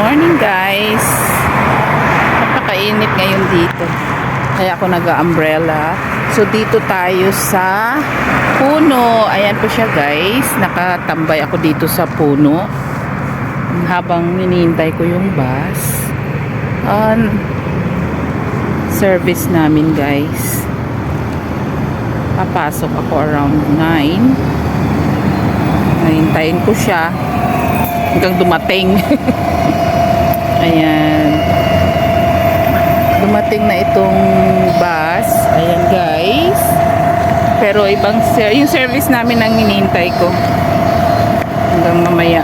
morning guys. Napakainit ngayon dito. Kaya ako nag-umbrella. So dito tayo sa puno. Ayan po siya guys. Nakatambay ako dito sa puno. Habang hinihintay ko yung bus. Service namin guys. Papasok ako around 9. Hintayin ko siya hanggang dumating. Ayan, dumating na itong bus. Ayan guys, pero ibang yung service namin ang hinihintay ko hanggang mamaya.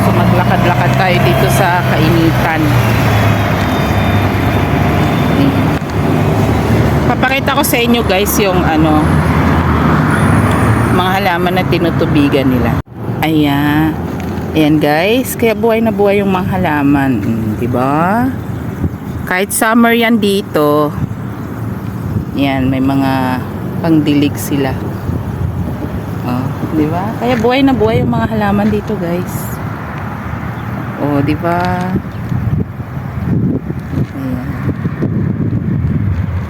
So maglakad-lakad tayo dito sa kainitan. Papakita ko sa inyo guys yung mga halaman na tinutubigan nila. Ayan. Ayan guys, kaya buhay na buhay yung mga halaman, 'di ba? Kahit summer yan dito. Yan, may mga pangdilig sila. Oh, 'di ba? Kaya buhay na buhay yung mga halaman dito, guys. Oh, 'di ba? Ayan.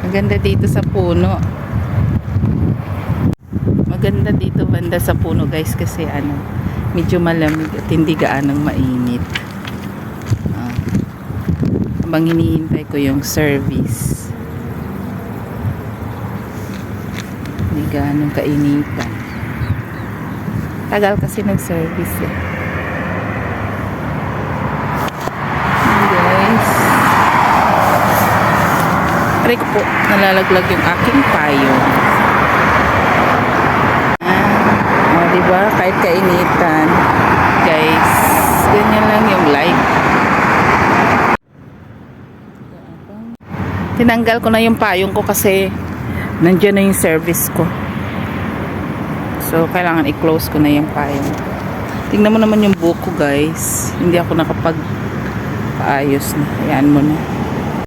Maganda dito sa puno. Maganda dito banda sa puno guys kasi medyo malamig at hindi gaanong mainit. Habang hinihintay ko yung service, hindi gaanong kainitan. Tagal kasi ng service eh. Guys, try ko po, nalalaglag yung aking payong. Diba? Kahit kainitan guys, ganyan lang yung life. Tinanggal ko na yung payong ko kasi nandiyan na yung service ko, so kailangan i-close ko na yung payong. Tingnan mo naman yung buhok ko guys, hindi ako nakapag paayos na. Ayan mo na.